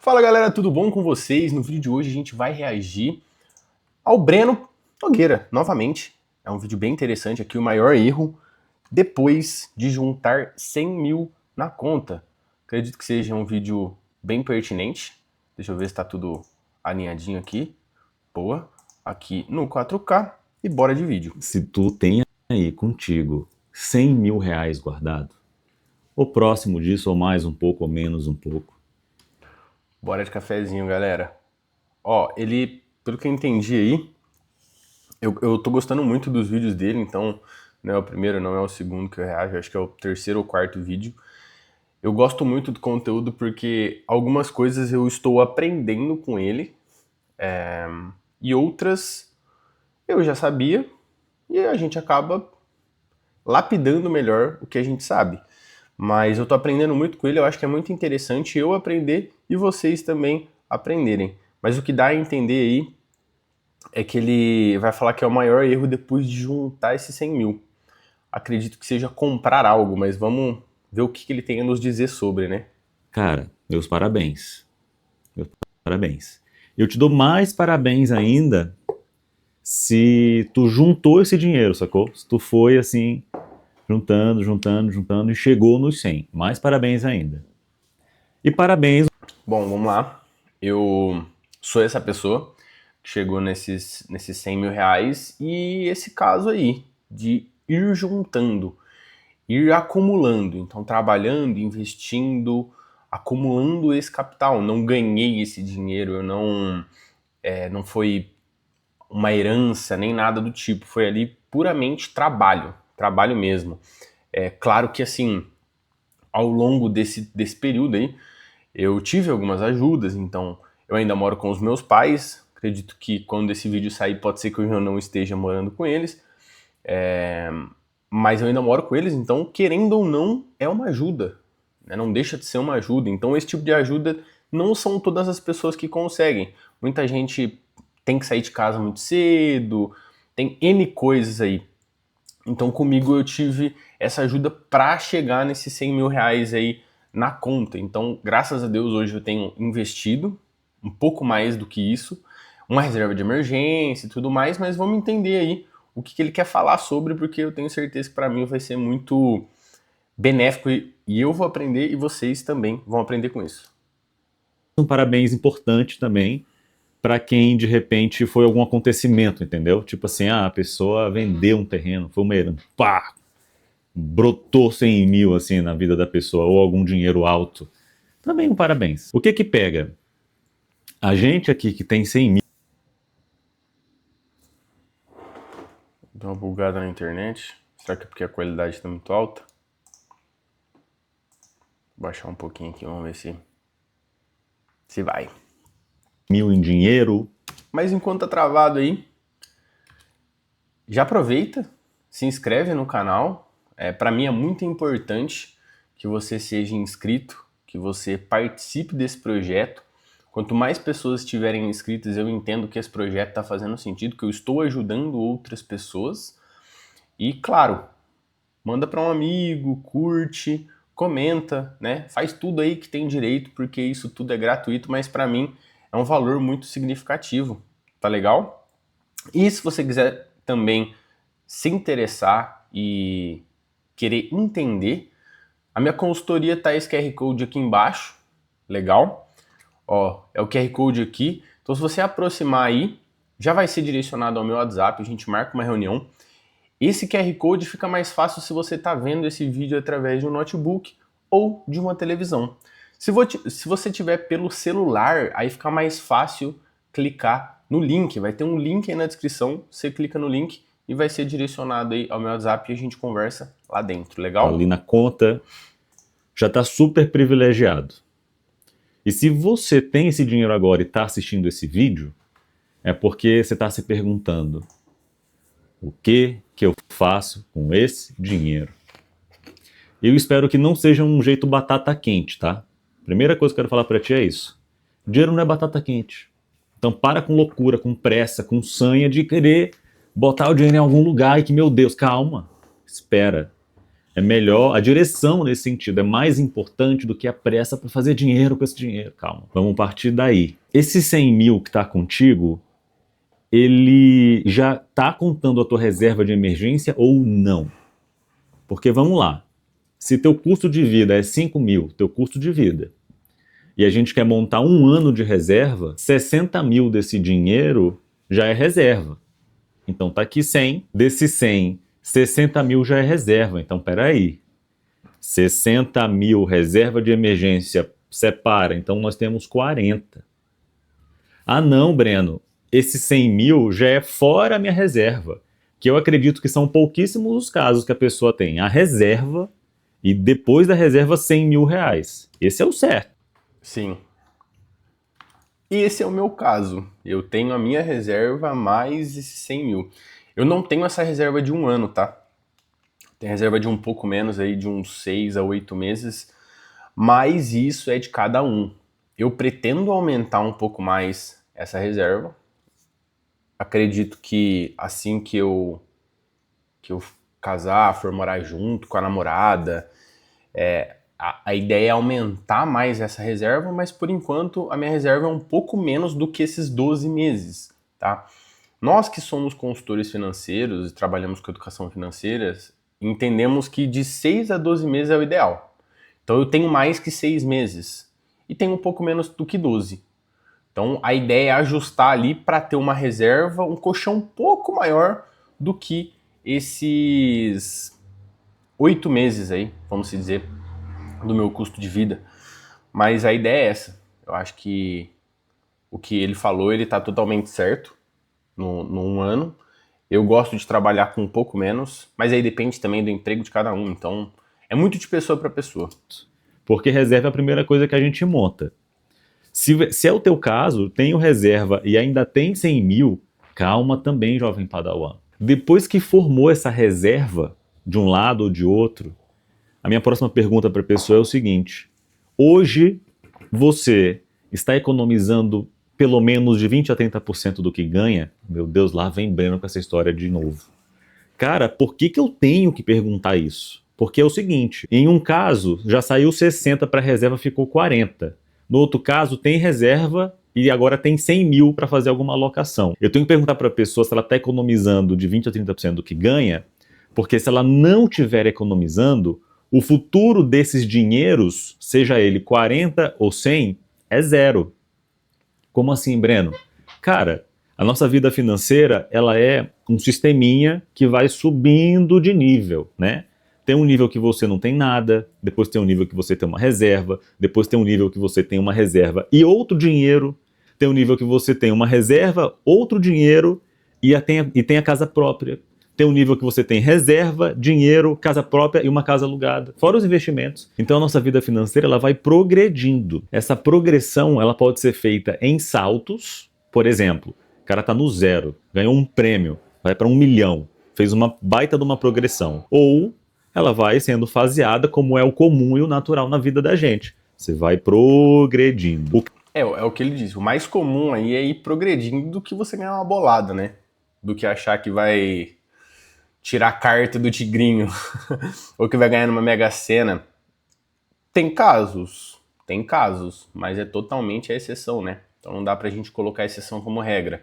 Fala galera, tudo bom com vocês? No vídeo de hoje a gente vai reagir ao Breno Nogueira, novamente. É um vídeo bem interessante aqui, o maior erro depois de juntar 100 mil na conta. Acredito que seja um vídeo bem pertinente. Deixa eu ver se tá tudo alinhadinho aqui. Boa. Aqui no 4K e bora de vídeo. Se tu tem aí contigo 100 mil reais guardado, ou próximo disso, ou mais um pouco, ou menos um pouco. Bora de cafezinho, galera. Ó, ele, pelo que eu entendi aí, eu tô gostando muito dos vídeos dele, então não é o primeiro, não é o segundo que eu reajo, acho que é o terceiro ou quarto vídeo. Eu gosto muito do conteúdo porque algumas coisas eu estou aprendendo com ele, e outras eu já sabia, e a gente acaba lapidando melhor o que a gente sabe. Mas eu tô aprendendo muito com ele, eu acho que é muito interessante eu aprender e vocês também aprenderem. Mas o que dá a entender aí é que ele vai falar que é o maior erro depois de juntar esses 100 mil. Acredito que seja comprar algo, mas vamos ver o que ele tem a nos dizer sobre, né? Cara, meus parabéns. Meus parabéns. Eu te dou mais parabéns ainda se tu juntou esse dinheiro, sacou? Se tu foi assim, juntando e chegou nos 100. Mais parabéns ainda. E parabéns. Bom, vamos lá. Eu sou essa pessoa que chegou nesses 100 mil reais e esse caso aí de ir juntando, ir acumulando. Então, trabalhando, investindo, acumulando esse capital. Não ganhei esse dinheiro, eu não foi uma herança nem nada do tipo. Foi ali puramente trabalho, trabalho mesmo. É claro que assim, ao longo desse período aí, eu tive algumas ajudas, então eu ainda moro com os meus pais. Acredito que quando esse vídeo sair pode ser que eu não esteja morando com eles. Mas eu ainda moro com eles, então querendo ou não, é uma ajuda. Né? Não deixa de ser uma ajuda. Então esse tipo de ajuda não são todas as pessoas que conseguem. Muita gente tem que sair de casa muito cedo, tem N coisas aí. Então comigo eu tive essa ajuda para chegar nesses 100 mil reais aí na conta. Então, graças a Deus, hoje eu tenho investido um pouco mais do que isso, uma reserva de emergência e tudo mais, mas vamos entender aí o que ele quer falar sobre, porque eu tenho certeza que para mim vai ser muito benéfico e eu vou aprender e vocês também vão aprender com isso. Um parabéns importante também para quem de repente foi algum acontecimento, entendeu? Tipo assim, a pessoa vendeu um terreno, foi uma herança, pá, brotou 100 mil assim na vida da pessoa, ou algum dinheiro alto. Também um parabéns. O que que pega? A gente aqui que tem 100 mil. Deu uma bugada na internet. Será que é porque a qualidade está muito alta? Vou baixar um pouquinho aqui, vamos ver se vai. Mil em dinheiro. Mas enquanto tá travado aí, já aproveita, se inscreve no canal. Para mim é muito importante que você seja inscrito, que você participe desse projeto. Quanto mais pessoas estiverem inscritas, eu entendo que esse projeto está fazendo sentido, que eu estou ajudando outras pessoas. E claro, manda para um amigo, curte, comenta, né? Faz tudo aí que tem direito, porque isso tudo é gratuito, mas para mim é um valor muito significativo, tá legal? E se você quiser também se interessar e querer entender, a minha consultoria tá esse QR Code aqui embaixo, legal? Ó, é o QR Code aqui, então se você aproximar aí, já vai ser direcionado ao meu WhatsApp, a gente marca uma reunião. Esse QR Code fica mais fácil se você está vendo esse vídeo através de um notebook ou de uma televisão. Se você tiver pelo celular, aí fica mais fácil clicar no link. Vai ter um link aí na descrição, você clica no link e vai ser direcionado aí ao meu WhatsApp e a gente conversa lá dentro, legal? Ali na conta, já está super privilegiado. E se você tem esse dinheiro agora e está assistindo esse vídeo, é porque você está se perguntando: o que eu faço com esse dinheiro? Eu espero que não seja um jeito batata quente, tá? Primeira coisa que eu quero falar pra ti é isso. Dinheiro não é batata quente. Então para com loucura, com pressa, com sanha de querer botar o dinheiro em algum lugar e que, meu Deus, calma, espera. É melhor, a direção nesse sentido é mais importante do que a pressa para fazer dinheiro com esse dinheiro. Calma, vamos partir daí. Esse 100 mil que está contigo, ele já está contando a tua reserva de emergência ou não? Porque vamos lá, se teu custo de vida é 5 mil, teu custo de vida, e a gente quer montar um ano de reserva, 60 mil desse dinheiro já é reserva. Então tá aqui 100, desses 100, 60 mil já é reserva. Então peraí, 60 mil reserva de emergência separa, então nós temos 40. Ah não, Breno, esse 100 mil já é fora a minha reserva, que eu acredito que são pouquíssimos os casos que a pessoa tem a reserva e depois da reserva 100 mil reais. Esse é o certo. Sim. E esse é o meu caso. Eu tenho a minha reserva mais esses 100 mil. Eu não tenho essa reserva de um ano, tá? Tem reserva de um pouco menos aí, de uns 6 a 8 meses. Mas isso é de cada um. Eu pretendo aumentar um pouco mais essa reserva. Acredito que assim que eu casar, for morar junto com a namorada, a ideia é aumentar mais essa reserva, mas por enquanto a minha reserva é um pouco menos do que esses 12 meses, tá? Nós que somos consultores financeiros e trabalhamos com educação financeira, entendemos que de 6 a 12 meses é o ideal. Então eu tenho mais que 6 meses e tenho um pouco menos do que 12. Então a ideia é ajustar ali para ter uma reserva, um colchão um pouco maior do que esses 8 meses aí, vamos dizer, do meu custo de vida. Mas a ideia é essa. Eu acho que o que ele falou, ele tá totalmente certo num ano. Eu gosto de trabalhar com um pouco menos, mas aí depende também do emprego de cada um. Então, é muito de pessoa para pessoa. Porque reserva é a primeira coisa que a gente monta. Se é o teu caso, tenho reserva e ainda tem 100 mil, calma também, jovem padawan. Depois que formou essa reserva, de um lado ou de outro, a minha próxima pergunta para a pessoa é o seguinte: hoje você está economizando pelo menos de 20 a 30% do que ganha? Meu Deus, lá vem Breno com essa história de novo. Cara, por que eu tenho que perguntar isso? Porque é o seguinte, em um caso já saiu 60 para reserva, ficou 40. No outro caso tem reserva e agora tem 100 mil para fazer alguma alocação. Eu tenho que perguntar para a pessoa se ela está economizando de 20 a 30% do que ganha, porque se ela não estiver economizando, o futuro desses dinheiros, seja ele 40 ou 100, é zero. Como assim, Breno? Cara, a nossa vida financeira, ela é um sisteminha que vai subindo de nível, né? Tem um nível que você não tem nada, depois tem um nível que você tem uma reserva, depois tem um nível que você tem uma reserva e outro dinheiro, tem um nível que você tem uma reserva, outro dinheiro e tem a casa própria. Tem um nível que você tem reserva, dinheiro, casa própria e uma casa alugada, fora os investimentos. Então a nossa vida financeira ela vai progredindo. Essa progressão ela pode ser feita em saltos. Por exemplo, o cara está no zero, ganhou um prêmio, vai para 1 milhão, fez uma baita de uma progressão. Ou ela vai sendo faseada como é o comum e o natural na vida da gente. Você vai progredindo. É o que ele disse. O mais comum aí é ir progredindo do que você ganhar uma bolada, né? Do que achar que vai tirar a carta do tigrinho ou que vai ganhar numa Mega Sena. Tem casos, mas é totalmente a exceção, né? Então não dá pra gente colocar a exceção como regra.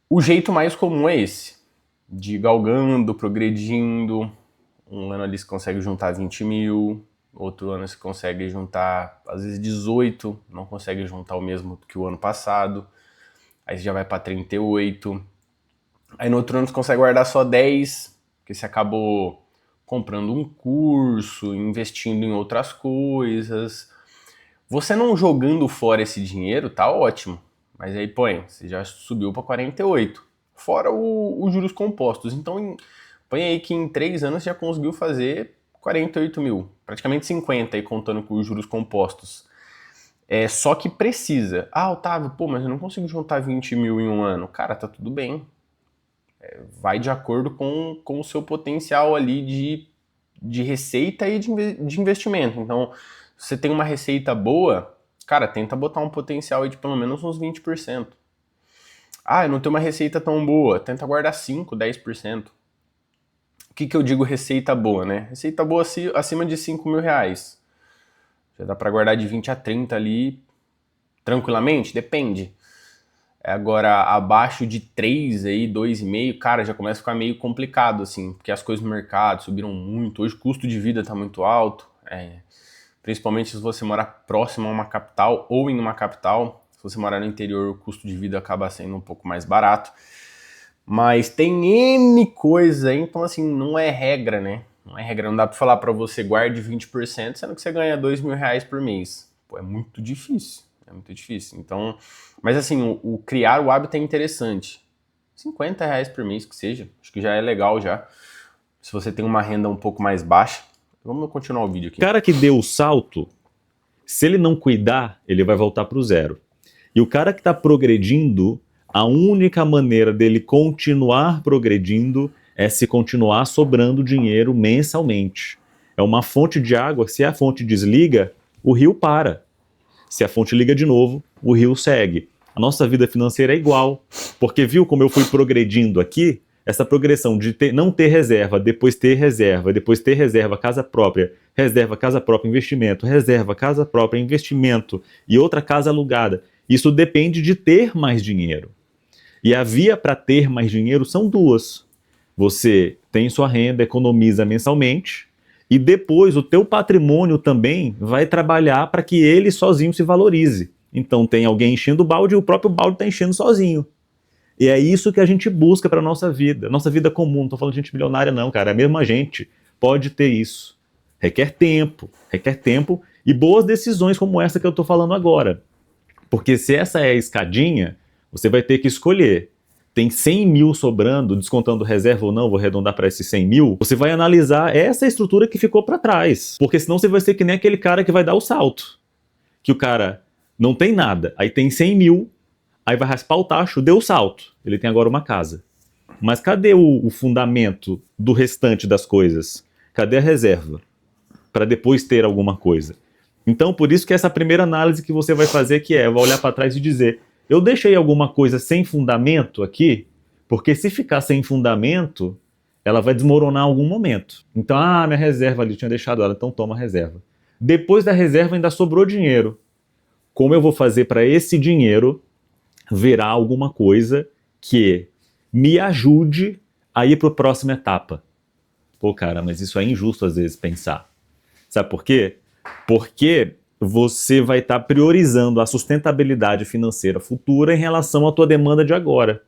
O jeito mais comum é esse, de ir galgando, progredindo. Um ano ali você consegue juntar 20 mil, outro ano você consegue juntar às vezes 18, não consegue juntar o mesmo que o ano passado, aí você já vai para 38. Aí no outro ano você consegue guardar só 10, porque você acabou comprando um curso, investindo em outras coisas. Você não jogando fora esse dinheiro, tá ótimo. Mas aí, põe, você já subiu para 48. Fora os juros compostos. Então, põe aí que em 3 anos você já conseguiu fazer 48 mil. Praticamente 50 aí, contando com os juros compostos. Só que precisa. Ah, Otávio, mas eu não consigo juntar 20 mil em um ano. Cara, tá tudo bem. Vai de acordo com o seu potencial ali de receita e de investimento. Então, se você tem uma receita boa, cara, tenta botar um potencial aí de pelo menos uns 20%. Ah, eu não tenho uma receita tão boa, tenta guardar 5, 10%. O que eu digo receita boa, né? Receita boa acima de 5 mil reais. Já dá para guardar de 20 a 30 ali tranquilamente? Depende. Agora, abaixo de 3 aí, 2,5, cara, já começa a ficar meio complicado, assim, porque as coisas no mercado subiram muito. Hoje o custo de vida tá muito alto, principalmente se você morar próximo a uma capital ou em uma capital. Se você morar no interior, o custo de vida acaba sendo um pouco mais barato. Mas tem N coisa, então assim, não é regra, né? Não é regra, não dá pra falar pra você guarde 20%, sendo que você ganha 2 mil reais por mês. Pô, é muito difícil, é muito difícil. Então, mas assim, o criar o hábito é interessante. 50 reais por mês que seja, acho que já é legal já. Se você tem uma renda um pouco mais baixa. Vamos continuar o vídeo aqui. O cara que deu o salto, se ele não cuidar, ele vai voltar para o zero. E o cara que está progredindo, a única maneira dele continuar progredindo é se continuar sobrando dinheiro mensalmente. É uma fonte de água, se a fonte desliga, o rio para. Se a fonte liga de novo, o rio segue. A nossa vida financeira é igual, porque viu como eu fui progredindo aqui? Essa progressão de não ter reserva, depois ter reserva, casa própria, investimento, reserva, casa própria, investimento e outra casa alugada. Isso depende de ter mais dinheiro. E a via para ter mais dinheiro são duas. Você tem sua renda, economiza mensalmente, e depois o teu patrimônio também vai trabalhar para que ele sozinho se valorize. Então tem alguém enchendo o balde e o próprio balde está enchendo sozinho. E é isso que a gente busca para a nossa vida comum. Não estou falando de gente milionária não, cara. A mesma gente pode ter isso. Requer tempo e boas decisões como essa que eu estou falando agora. Porque se essa é a escadinha, você vai ter que escolher. Tem 100 mil sobrando, descontando reserva ou não, vou arredondar para esses 100 mil, você vai analisar essa estrutura que ficou para trás. Porque senão você vai ser que nem aquele cara que vai dar o salto. Que o cara não tem nada, aí tem 100 mil, aí vai raspar o tacho, deu o salto. Ele tem agora uma casa. Mas cadê o fundamento do restante das coisas? Cadê a reserva? Para depois ter alguma coisa. Então, por isso que essa primeira análise que você vai fazer, que vai olhar para trás e dizer, eu deixei alguma coisa sem fundamento aqui, porque se ficar sem fundamento, ela vai desmoronar em algum momento. Então, minha reserva ali, eu tinha deixado ela, então toma a reserva. Depois da reserva ainda sobrou dinheiro. Como eu vou fazer para esse dinheiro virar alguma coisa que me ajude a ir para a próxima etapa? Pô, cara, mas isso é injusto às vezes pensar. Sabe por quê? Porque você vai estar priorizando a sustentabilidade financeira futura em relação à tua demanda de agora.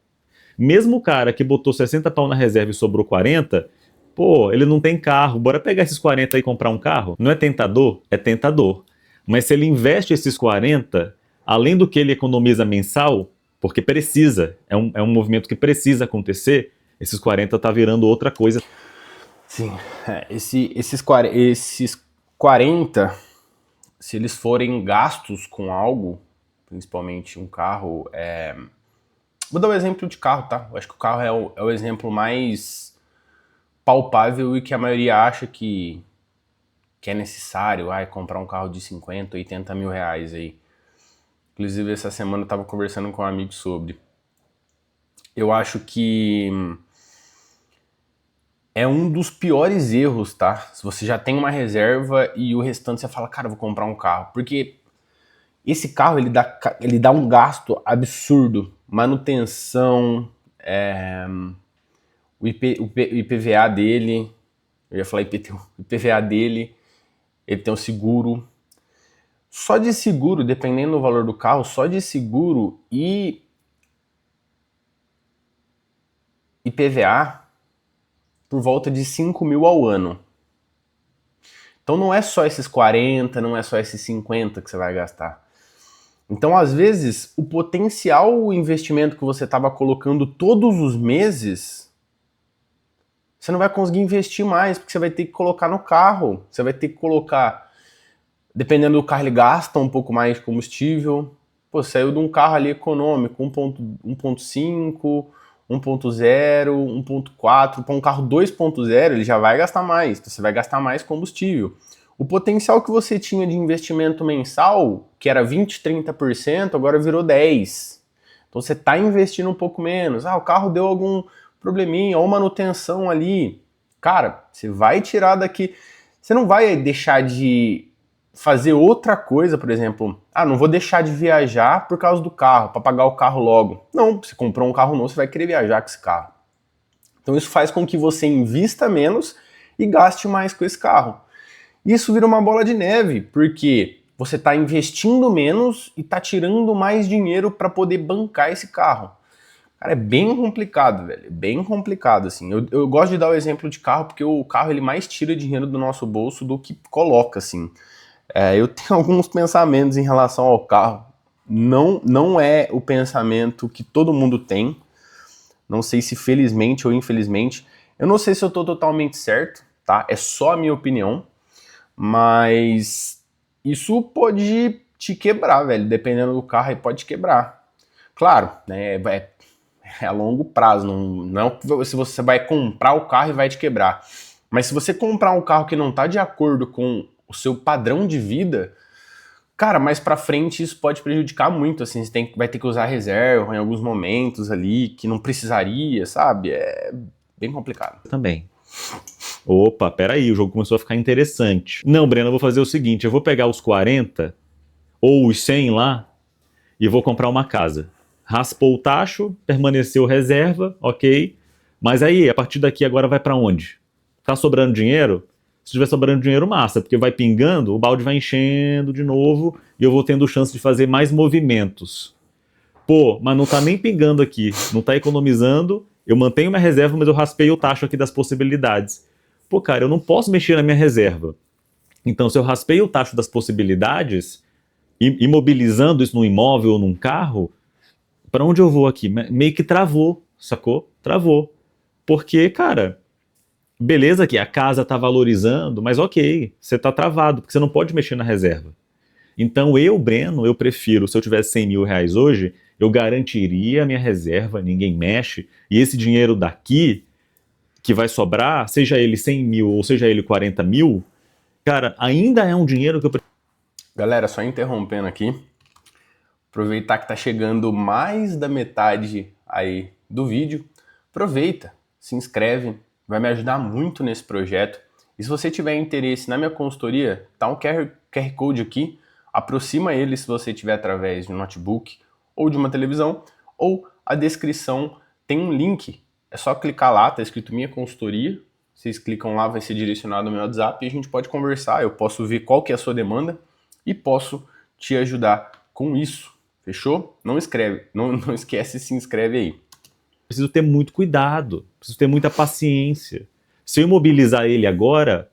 Mesmo o cara que botou 60 pau na reserva e sobrou 40, pô, ele não tem carro, bora pegar esses 40 e comprar um carro? Não é tentador? É tentador. Mas se ele investe esses 40, além do que ele economiza mensal, porque precisa, é um movimento que precisa acontecer, esses 40 tá virando outra coisa. Sim, esses 40, se eles forem gastos com algo, principalmente um carro, vou dar um exemplo de carro, tá? Eu acho que o carro é o exemplo mais palpável e que a maioria acha que é necessário, comprar um carro de 50, 80 mil reais aí. Inclusive, essa semana eu tava conversando com um amigo sobre. Eu acho que é um dos piores erros, tá? Se você já tem uma reserva e o restante você fala, cara, eu vou comprar um carro. Porque esse carro, ele dá um gasto absurdo. Manutenção, o IPVA dele, eu ia falar IPTU, o IPVA dele, ele tem um seguro. Só de seguro, dependendo do valor do carro, só de seguro e IPVA por volta de 5 mil ao ano. Então não é só esses 40, não é só esses 50 que você vai gastar. Então, às vezes, o potencial investimento que você estava colocando todos os meses, você não vai conseguir investir mais, porque você vai ter que colocar no carro. Você vai ter que colocar, dependendo do carro, ele gasta um pouco mais de combustível. Pô, saiu de um carro ali econômico, 1.5, 1.0, 1.4, para um carro 2.0 ele já vai gastar mais, então você vai gastar mais combustível. O potencial que você tinha de investimento mensal, que era 20, 30%, agora virou 10%. Então você está investindo um pouco menos. O carro deu algum probleminha, ou manutenção ali. cara, você vai tirar daqui, você não vai deixar de fazer outra coisa, por exemplo, não vou deixar de viajar por causa do carro, para pagar o carro logo. Não, você comprou um carro novo, você vai querer viajar com esse carro. Então isso faz com que você invista menos e gaste mais com esse carro. Isso vira uma bola de neve, porque você está investindo menos e está tirando mais dinheiro para poder bancar esse carro. Cara, é bem complicado, velho. É bem complicado, assim. Eu gosto de dar o exemplo de carro, porque o carro ele mais tira dinheiro do nosso bolso do que coloca, assim. Eu tenho alguns pensamentos em relação ao carro. Não é o pensamento que todo mundo tem. Não sei se felizmente ou infelizmente. Eu não sei se eu tô totalmente certo, tá? É só a minha opinião. Mas isso pode te quebrar, velho. Dependendo do carro, aí pode quebrar. Claro, né? É a longo prazo. Não é se você vai comprar o carro e vai te quebrar. Mas se você comprar um carro que não tá de acordo com o seu padrão de vida, cara, mais pra frente isso pode prejudicar muito, assim, você vai ter que usar reserva em alguns momentos ali, que não precisaria, sabe? É bem complicado. Também. Opa, peraí, o jogo começou a ficar interessante. Não, Breno, eu vou fazer o seguinte, eu vou pegar os 40 ou os 100 lá e vou comprar uma casa. Raspou o tacho, permaneceu reserva, ok, mas aí, a partir daqui agora vai pra onde? Tá sobrando dinheiro? Se tiver sobrando dinheiro, massa, porque vai pingando, o balde vai enchendo de novo e eu vou tendo chance de fazer mais movimentos. Pô, mas não tá nem pingando aqui, não tá economizando, eu mantenho minha reserva, mas eu raspei o tacho aqui das possibilidades. Pô, cara, eu não posso mexer na minha reserva. Então, se eu raspei o tacho das possibilidades, imobilizando isso num imóvel ou num carro, pra onde eu vou aqui? Meio que travou, sacou? Travou. Porque, cara, beleza que a casa tá valorizando, mas ok, você tá travado, porque você não pode mexer na reserva. Então eu, Breno, eu prefiro, se eu tivesse 100 mil reais hoje, eu garantiria a minha reserva, ninguém mexe, e esse dinheiro daqui, que vai sobrar, seja ele 100 mil ou seja ele 40 mil, cara, ainda é um dinheiro que eu prefiro. Galera, só interrompendo aqui, aproveitar que tá chegando mais da metade aí do vídeo, aproveita, se inscreve, vai me ajudar muito nesse projeto. E se você tiver interesse na minha consultoria, tá um QR Code aqui, aproxima ele se você tiver através de um notebook ou de uma televisão, ou a descrição tem um link, é só clicar lá, tá escrito minha consultoria, vocês clicam lá, vai ser direcionado ao meu WhatsApp e a gente pode conversar, eu posso ver qual que é a sua demanda e posso te ajudar com isso, fechou? Não esquece, se inscreve aí. Preciso ter muito cuidado, preciso ter muita paciência. Se eu imobilizar ele agora,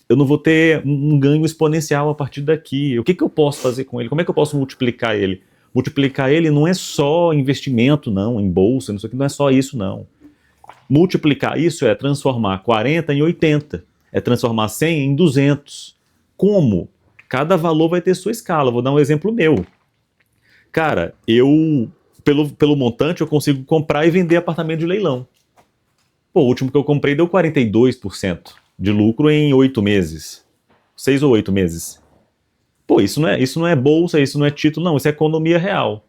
eu não vou ter um ganho exponencial a partir daqui. O que eu posso fazer com ele? Como é que eu posso multiplicar ele? Multiplicar ele não é só investimento, não, em bolsa, não é só isso, não. Multiplicar isso é transformar 40 em 80, é transformar 100 em 200. Como? Cada valor vai ter sua escala. Vou dar um exemplo meu. Cara, pelo montante, eu consigo comprar e vender apartamento de leilão. Pô, o último que eu comprei deu 42% de lucro em 8 meses. 6 ou 8 meses. Pô, isso não é bolsa, isso não é título, não, isso é economia real.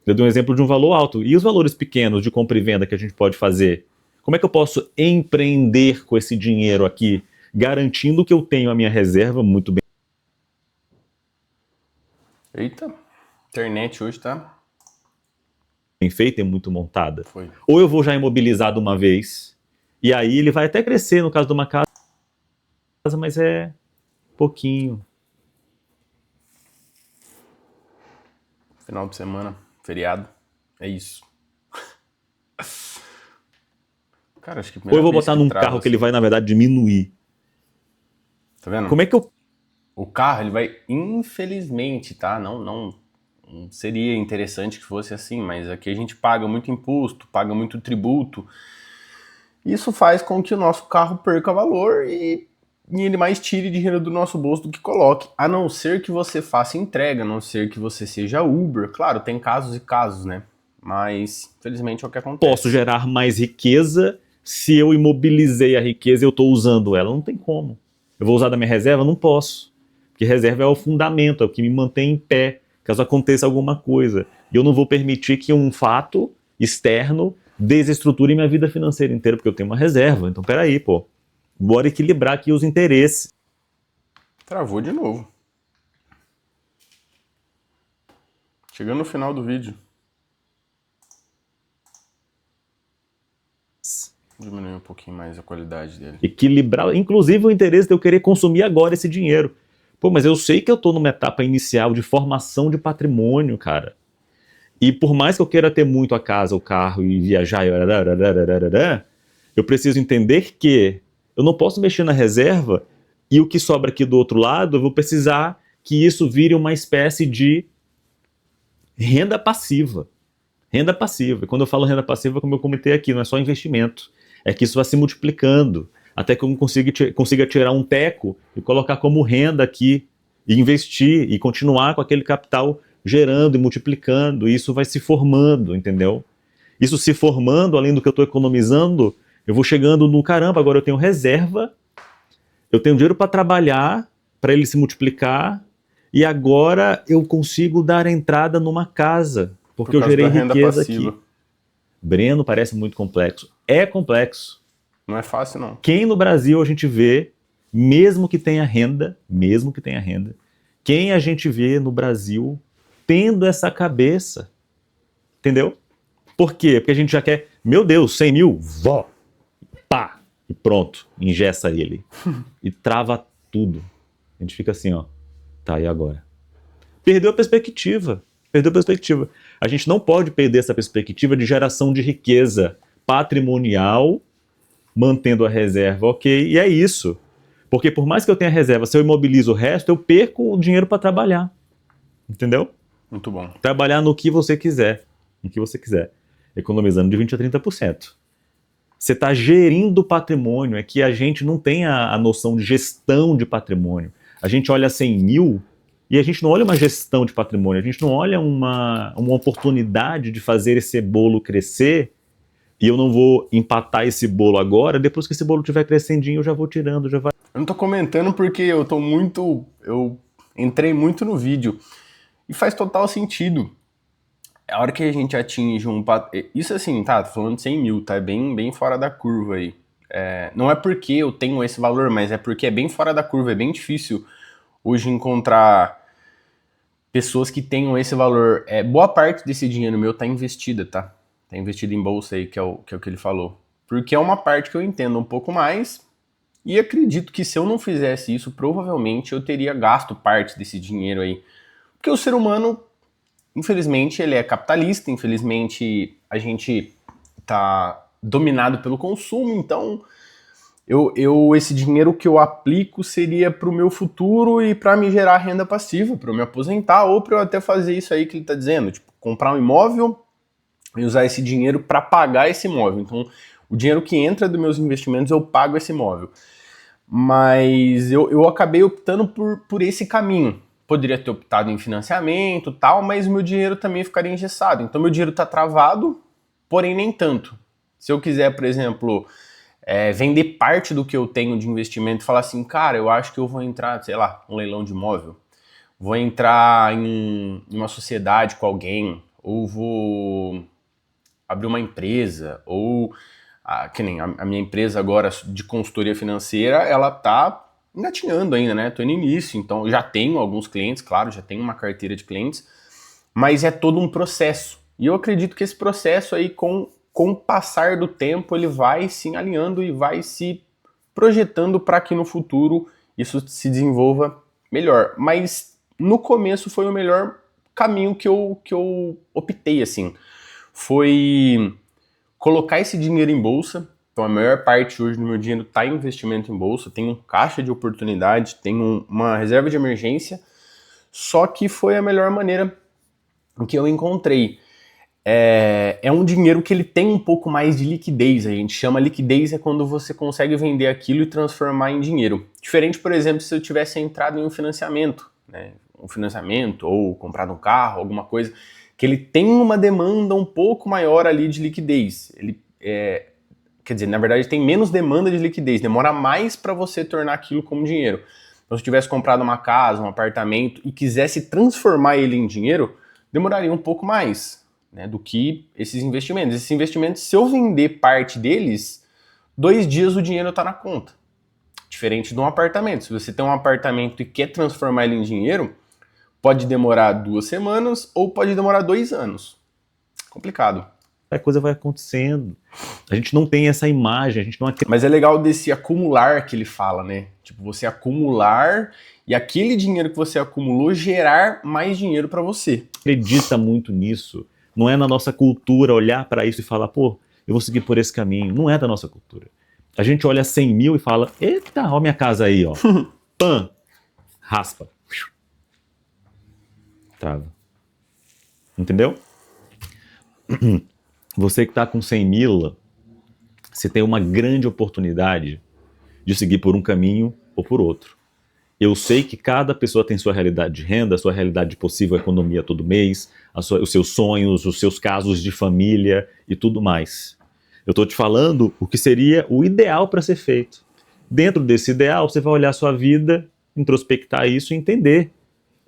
Eu dei um exemplo de um valor alto. E os valores pequenos de compra e venda que a gente pode fazer? Como é que eu posso empreender com esse dinheiro aqui, garantindo que eu tenho a minha reserva muito bem? Eita, internet hoje tá Bem feita e muito montada. Foi. Ou eu vou já imobilizar de uma vez, e aí ele vai até crescer no caso de uma casa, mas é pouquinho. Final de semana, feriado, é isso. Cara, acho que Ou eu vou botar num carro que ele vai, na verdade, diminuir. Tá vendo? Como é que eu... O carro, ele vai, infelizmente, tá? Não seria interessante que fosse assim, mas aqui a gente paga muito imposto, paga muito tributo. Isso faz com que o nosso carro perca valor e ele mais tire dinheiro do nosso bolso do que coloque. A não ser que você faça entrega, a não ser que você seja Uber. Claro, tem casos e casos, né? Mas, infelizmente, é o que acontece. Posso gerar mais riqueza se eu imobilizei a riqueza e eu estou usando ela? Não tem como. Eu vou usar da minha reserva? Não posso. Porque reserva é o fundamento, é o que me mantém em pé, caso aconteça alguma coisa. E eu não vou permitir que um fato externo desestruture minha vida financeira inteira, porque eu tenho uma reserva. Então, peraí, pô. Bora equilibrar aqui os interesses. Travou de novo. Chegando no final do vídeo. Diminuir um pouquinho mais a qualidade dele. Equilibrar, inclusive o interesse de eu querer consumir agora esse dinheiro. Pô, mas eu sei que eu tô numa etapa inicial de formação de patrimônio, cara. E por mais que eu queira ter muito a casa, o carro e viajar, eu preciso entender que eu não posso mexer na reserva e o que sobra aqui do outro lado, eu vou precisar que isso vire uma espécie de renda passiva. Renda passiva. E quando eu falo renda passiva, como eu comentei aqui, não é só investimento. É que isso vai se multiplicando, até que eu consiga tirar um teco e colocar como renda aqui, e investir, e continuar com aquele capital gerando e multiplicando, e isso vai se formando, entendeu? Isso se formando, além do que eu estou economizando, eu vou chegando no caramba, agora eu tenho reserva, eu tenho dinheiro para trabalhar, para ele se multiplicar, e agora eu consigo dar entrada numa casa, porque eu gerei riqueza aqui. Breno, parece muito complexo. É complexo. Não é fácil, não. Quem no Brasil a gente vê, mesmo que tenha renda, quem a gente vê no Brasil tendo essa cabeça? Entendeu? Por quê? Porque a gente já quer, meu Deus, 100 mil, vó, pá, e pronto, engessa ele. E trava tudo. A gente fica assim, ó, tá, e agora? Perdeu a perspectiva. A gente não pode perder essa perspectiva de geração de riqueza patrimonial, mantendo a reserva, ok? E é isso. Porque por mais que eu tenha reserva, se eu imobilizo o resto, eu perco o dinheiro para trabalhar. Entendeu? Muito bom. Trabalhar no que você quiser. Economizando de 20% a 30%. Você está gerindo patrimônio. É que a gente não tem a noção de gestão de patrimônio. A gente olha 100 mil e a gente não olha uma gestão de patrimônio. A gente não olha uma oportunidade de fazer esse bolo crescer. E eu não vou empatar esse bolo agora, depois que esse bolo estiver crescendinho, eu já vou tirando, já vai. Eu não tô comentando porque eu entrei muito no vídeo. E faz total sentido. A hora que a gente atinge isso assim, tá, tô falando de 100 mil, tá? É bem fora da curva aí. Não é porque eu tenho esse valor, mas é porque é bem fora da curva. É bem difícil hoje encontrar pessoas que tenham esse valor. Boa parte desse dinheiro meu tá investida, tá? Tá investido em bolsa aí, que é o que ele falou. Porque é uma parte que eu entendo um pouco mais e acredito que se eu não fizesse isso, provavelmente eu teria gasto parte desse dinheiro aí. Porque o ser humano, infelizmente, ele é capitalista, infelizmente a gente tá dominado pelo consumo, então esse dinheiro que eu aplico seria para o meu futuro e para me gerar renda passiva, para eu me aposentar ou para eu até fazer isso aí que ele está dizendo, tipo, comprar um imóvel e usar esse dinheiro para pagar esse imóvel. Então, o dinheiro que entra dos meus investimentos, eu pago esse imóvel. Mas eu acabei optando por esse caminho. Poderia ter optado em financiamento e tal, mas o meu dinheiro também ficaria engessado. Então, meu dinheiro está travado, porém nem tanto. Se eu quiser, por exemplo, vender parte do que eu tenho de investimento e falar assim, cara, eu acho que eu vou entrar, sei lá, um leilão de imóvel, vou entrar em uma sociedade com alguém, ou vou abrir uma empresa, ou que nem a minha empresa agora de consultoria financeira, ela tá engatinhando ainda, né? Tô no início, então já tenho alguns clientes, claro, já tenho uma carteira de clientes, mas é todo um processo. E eu acredito que esse processo aí, com o passar do tempo, ele vai se alinhando e vai se projetando para que no futuro isso se desenvolva melhor. Mas no começo foi o melhor caminho que eu optei, assim. Foi colocar esse dinheiro em bolsa. Então a maior parte hoje do meu dinheiro está em investimento em bolsa. Tem um caixa de oportunidade, tem uma reserva de emergência. Só que foi a melhor maneira que eu encontrei. É um dinheiro que ele tem um pouco mais de liquidez. A gente chama liquidez é quando você consegue vender aquilo e transformar em dinheiro. Diferente, por exemplo, se eu tivesse entrado em um financiamento, né? Um financiamento ou comprado um carro, alguma coisa, que ele tem uma demanda um pouco maior ali de liquidez. Quer dizer, na verdade tem menos demanda de liquidez, demora mais para você tornar aquilo como dinheiro. Então se eu tivesse comprado uma casa, um apartamento e quisesse transformar ele em dinheiro, demoraria um pouco mais, né, do que esses investimentos. Esses investimentos, se eu vender parte deles, 2 dias o dinheiro está na conta. Diferente de um apartamento. Se você tem um apartamento e quer transformar ele em dinheiro, pode demorar 2 semanas ou pode demorar 2 anos. Complicado. A coisa vai acontecendo. A gente não tem essa imagem, a gente não Mas é legal desse acumular que ele fala, né? Tipo, você acumular e aquele dinheiro que você acumulou gerar mais dinheiro para você. acredita muito nisso. Não é na nossa cultura olhar para isso e falar, pô, eu vou seguir por esse caminho. Não é da nossa cultura. A gente olha 100 mil e fala, eita, ó minha casa aí, ó. Pã, raspa. Trava. Entendeu? Você que está com 100 mil, você tem uma grande oportunidade de seguir por um caminho ou por outro. Eu sei que cada pessoa tem sua realidade de renda, sua realidade de possível economia todo mês, os seus sonhos, os seus casos de família e tudo mais. Eu estou te falando o que seria o ideal para ser feito. Dentro desse ideal, você vai olhar a sua vida, introspectar isso e entender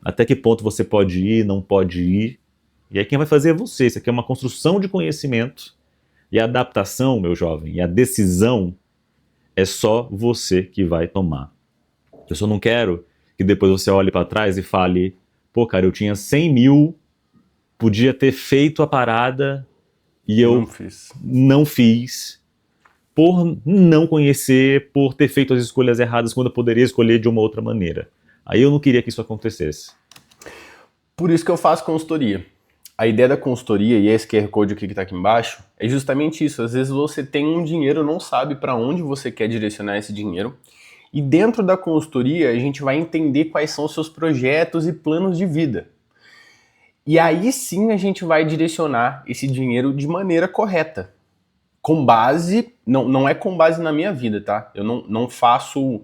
até que ponto você pode ir, não pode ir. E aí quem vai fazer é você. Isso aqui é uma construção de conhecimento. E a adaptação, meu jovem, e a decisão é só você que vai tomar. Eu só não quero que depois você olhe para trás e fale, pô, cara, eu tinha 100 mil, podia ter feito a parada e eu não fiz por não conhecer, por ter feito as escolhas erradas quando eu poderia escolher de uma outra maneira. Aí eu não queria que isso acontecesse. Por isso que eu faço consultoria. A ideia da consultoria, e esse QR Code aqui que está aqui embaixo, é justamente isso. Às vezes você tem um dinheiro, não sabe para onde você quer direcionar esse dinheiro. E dentro da consultoria, a gente vai entender quais são os seus projetos e planos de vida. E aí sim a gente vai direcionar esse dinheiro de maneira correta. Com base, não é com base na minha vida, tá? Eu não faço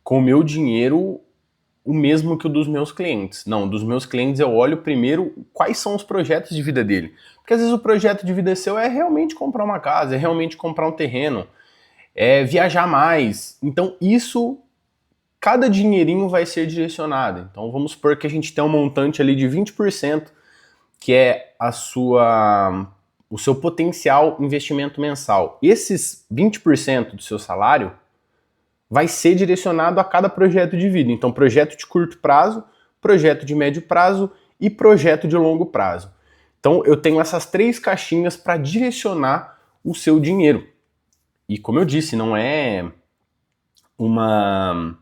com o meu dinheiro o mesmo que o dos meus clientes. Não, dos meus clientes eu olho primeiro quais são os projetos de vida dele. Porque às vezes o projeto de vida seu é realmente comprar uma casa, é realmente comprar um terreno, é viajar mais. Então isso, cada dinheirinho vai ser direcionado. Então vamos supor que a gente tem um montante ali de 20%, que é o seu potencial investimento mensal. Esses 20% do seu salário vai ser direcionado a cada projeto de vida. Então, projeto de curto prazo, projeto de médio prazo e projeto de longo prazo. Então, eu tenho essas 3 caixinhas para direcionar o seu dinheiro. E como eu disse, não é uma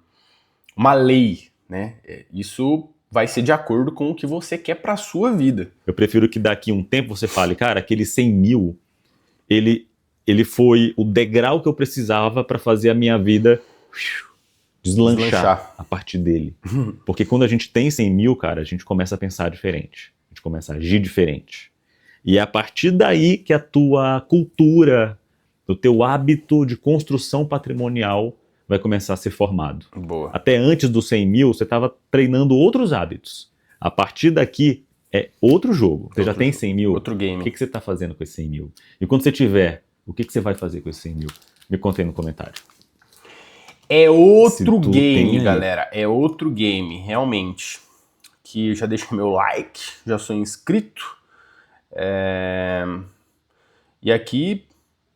lei, né? Isso vai ser de acordo com o que você quer para a sua vida. Eu prefiro que daqui a um tempo você fale, cara, aquele 100 mil, ele foi o degrau que eu precisava para fazer a minha vida deslanchar a partir dele. Porque quando a gente tem 100 mil, cara, a gente começa a pensar diferente. A gente começa a agir diferente. E é a partir daí que a tua cultura, o teu hábito de construção patrimonial vai começar a ser formado. Boa. Até antes dos 100 mil, você estava treinando outros hábitos. A partir daqui, é outro jogo. Você já tem 100 mil. Outro game. O que você está fazendo com esses 100 mil? E quando você tiver, o que você vai fazer com esses 100 mil? Me conta aí no comentário. É outro game, galera. É outro game, realmente. Que eu já deixei meu like, já sou inscrito. E aqui,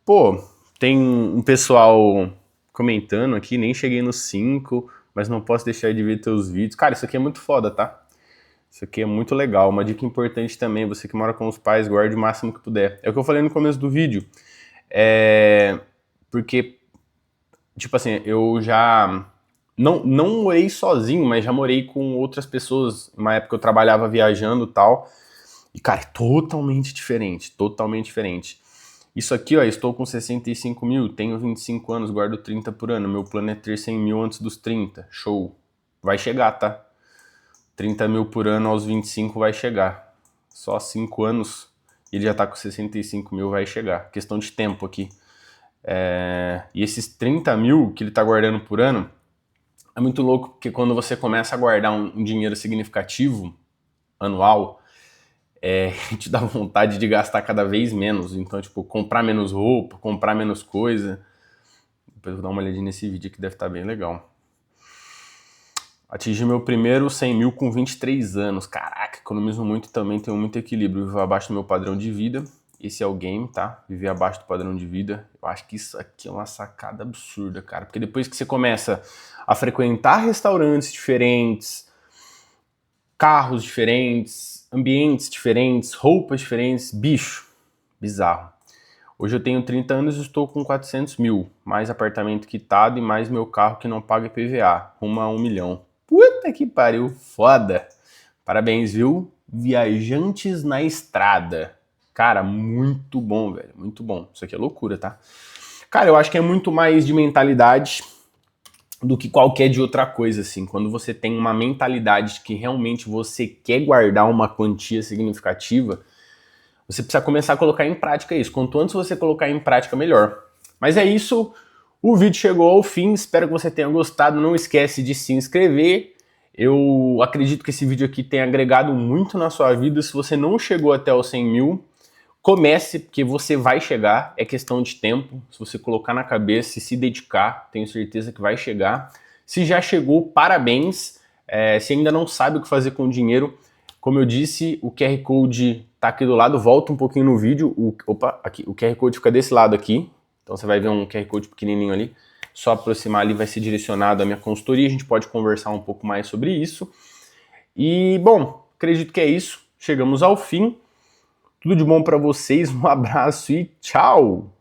pô, tem um pessoal comentando aqui, nem cheguei nos 5, mas não posso deixar de ver teus vídeos. Cara, isso aqui é muito foda, tá? Isso aqui é muito legal. Uma dica importante também, você que mora com os pais, guarde o máximo que puder. É o que eu falei no começo do vídeo. Porque, tipo assim, eu já não morei sozinho, mas já morei com outras pessoas. Uma época eu trabalhava viajando e tal. E, cara, é totalmente diferente, totalmente diferente. Isso aqui, ó, estou com 65 mil, tenho 25 anos, guardo 30 por ano. Meu plano é ter 100 mil antes dos 30. Show. Vai chegar, tá? 30 mil por ano aos 25 vai chegar. Só 5 anos ele já tá com 65 mil, vai chegar. Questão de tempo aqui. E esses 30 mil que ele tá guardando por ano, é muito louco, porque quando você começa a guardar um dinheiro significativo, anual, te dá vontade de gastar cada vez menos. Então, tipo, comprar menos roupa, comprar menos coisa. Depois eu vou dar uma olhadinha nesse vídeo que deve estar bem legal. Atingi meu primeiro 100 mil com 23 anos. Caraca, economizo muito também, tenho muito equilíbrio. Vivo abaixo do meu padrão de vida esse é o game, tá? Viver abaixo do padrão de vida. Eu acho que isso aqui é uma sacada absurda, cara. Porque depois que você começa a frequentar restaurantes diferentes, carros diferentes, ambientes diferentes, roupas diferentes, bicho, bizarro. Hoje eu tenho 30 anos e estou com 400 mil, mais apartamento quitado e mais meu carro que não paga IPVA, rumo a 1 milhão. Puta que pariu, foda. Parabéns, viu? Viajantes na estrada. Cara, muito bom, velho, muito bom. Isso aqui é loucura, tá? Cara, eu acho que é muito mais de mentalidade do que qualquer de outra coisa, assim. Quando você tem uma mentalidade que realmente você quer guardar uma quantia significativa, você precisa começar a colocar em prática isso. Quanto antes você colocar em prática, melhor. Mas é isso. O vídeo chegou ao fim. Espero que você tenha gostado. Não esquece de se inscrever. Eu acredito que esse vídeo aqui tenha agregado muito na sua vida. Se você não chegou até os 100 mil, comece, porque você vai chegar. É questão de tempo. Se você colocar na cabeça e se dedicar, tenho certeza que vai chegar. Se já chegou, parabéns. Se ainda não sabe o que fazer com o dinheiro, como eu disse, o QR Code tá aqui do lado, volta um pouquinho no vídeo, aqui, o QR Code fica desse lado aqui, então você vai ver um QR Code pequenininho ali, só aproximar ali vai ser direcionado à minha consultoria, a gente pode conversar um pouco mais sobre isso. E, bom, acredito que é isso, chegamos ao fim, tudo de bom para vocês, um abraço e tchau!